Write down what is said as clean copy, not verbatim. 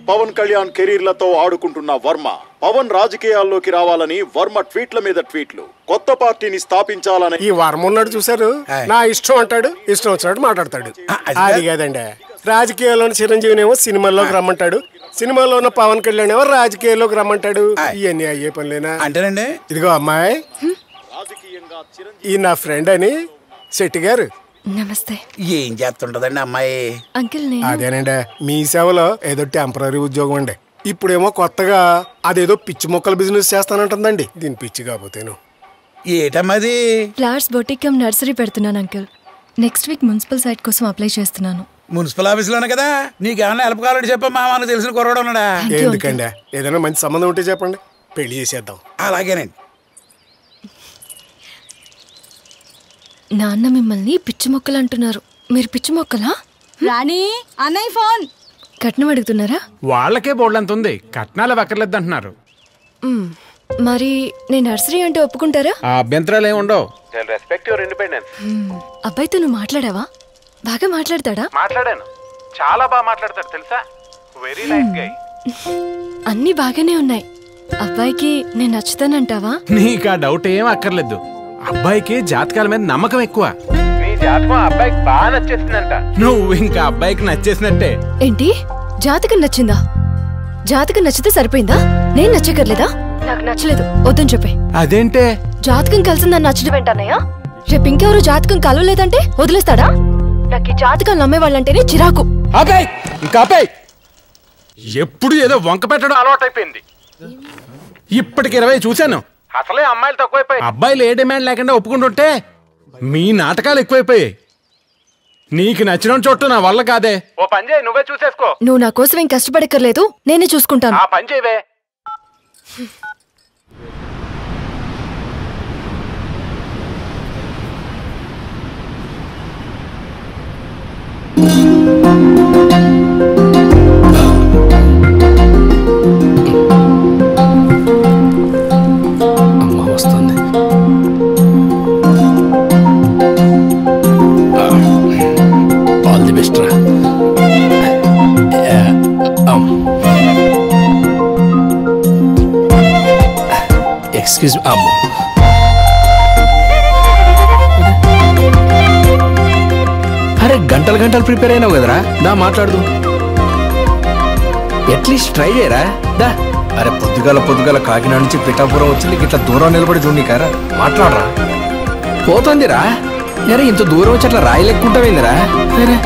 పవన్ కళ్యాణ్ కెరీర్లతో ఆడుకుంటున్న వర్మ పవన్ రాజకీయాల్లోకి రావాలని వర్మ ట్వీట్ల మీద ట్వీట్లు. కొత్త పార్టీని స్థాపించాలని ఈ వర్మ ఉన్నాడు చూసారు, నా ఇష్టం అంటాడు, ఇష్టం వచ్చినట్టు మాట్లాడతాడు. అది కాదండి, రాజకీయాల్లోని చిరంజీవినేమో సినిమాల్లోకి రమ్మంటాడు, సినిమాలో ఉన్న పవన్ కళ్యాణ్ ఏమో రాజకీయాల్లోకి రమ్మంటాడు. ఇవన్నీ అయ్యే పనులేనా అంటేనండి? ఇదిగో అమ్మాయి, ఈ నా ఫ్రెండ్ అని శెట్టి గారు. నమస్తే. ఏం చేస్తుంటదండి అమ్మాయి? అంకిల్ అదేనండి, మీ సేవలో ఏదో టెంపరీ ఉద్యోగం అండి. ఇప్పుడేమో కొత్తగా అదేదో పిచ్చి మొక్కల బిజినెస్ చేస్తానంటుందండి. దీని పిచ్చి కాకపోతేను. ఏటమ్మది? ఫ్లవర్స్ బొటిక్ కమ్ నర్సరీ పెడుతున్నాను uncle. Next week municipal site కోసం అప్లై చేస్తున్నాను. మున్సిపల్ ఆఫీసులోనే కదా? నీకేమన్నా హెల్ప్ కావాలంటే చెప్పమ్మా, మనకు తెలిసిన కుర్రాడు ఉన్నాడా? ఎందుకండి, ఏదైనా మంచి సంబంధం ఉంటే చెప్పండి, పెళ్లి చేసేద్దాం. అలాగేనండి. నాన్న మిమ్మల్ని పిచ్చి మొక్కలు అంటున్నారు. మీరు పిచ్చి మొక్కలా? రాణి, అన్నయ్య ఫోన్. కట్నం అడుగుతున్నారా? వాళ్ళకే బోర్డంత ఉంది, కట్నాలు అక్కర్లేదు అంటున్నారు. మరి నేను నర్సరీ అంటే ఒప్పుకుంటారా? ఆ అభ్యంతరాలు ఏమి ఉండవు. అబ్బాయితో నువ్వు మాట్లాడావా? బాగా మాట్లాడతాడా? మాట్లాడాను, చాలా బాగా మాట్లాడతాడు తెలుసా. Very nice guy. అన్నీ బాగానే ఉన్నాయి. అబ్బాయికి నేను నచ్చుతానంటావా? నీకు ఆ డౌట్ ఏం అక్కర్లేదు. అబ్బాయికి జాతకాల మీద నమ్మకం ఎక్కువ. నీ జాతకం అబ్బాయికి బాగా నచ్చేసిందంట. నువ్వు ఇంకా అబ్బాయికి నచ్చేసినట్టే. ఏంటి, జాతకం నచ్చిందా? జాతకం నచ్చితే సరిపోయిందా? నేను నచ్చకర్లేదా? నాకు నచ్చలేదు, వద్దని చెప్పే. అదేంటే? జాతకం కలిసిందని నచ్చడం ఏంటన్నయ్యా? రేపు ఇంకెవరు జాతకం కలవలేదంటే వదిలేస్తాడా? నాకు ఈ జాతకాలు నమ్మేవాళ్ళంటేనే చిరాకు. అబ్బాయి ఇంకా అబ్బాయి ఎప్పుడు ఏదో వంక పెట్టడం అలవాటైపోయింది. ఇప్పటికి 20 చూశాను. అసలే అమ్మాయిలు తక్కువైపోయి, అబ్బాయిలు ఏ డిమాండ్ లేకుండా ఒప్పుకుంటుంటే మీ నాటకాలు ఎక్కువైపోయాయి. నీకు నచ్చిన చోటు నా వల్ల కాదే. ఓ పని చేయి, నువ్వే చూసేసుకో. నువ్వు నా కోసం ఏం కష్టపడక్కర్లేదు, నేనే చూసుకుంటాను. ఆ పని చేయవే. అమ్మ వస్తుంది. ఆల్ ది బెస్ట్ రా. ఎక్స్క్యూజ్ మీ అమ్మ. అరే గంటలు గంటలు ప్రిపేర్ అయినావు కదరా, దా మాట్లాడదు. అట్లీస్ట్ ట్రై చేయరా దా. అరే పొద్దుగాల కాకినాడ నుంచి పిఠాపురం వచ్చింది, ఇట్లా దూరం నిలబడి చూడనీకారా, మాట్లాడరా. పోతుందిరా. అరే ఇంత దూరం వచ్చి అట్లా రాయి లెక్కుంటావేందిరా? అరే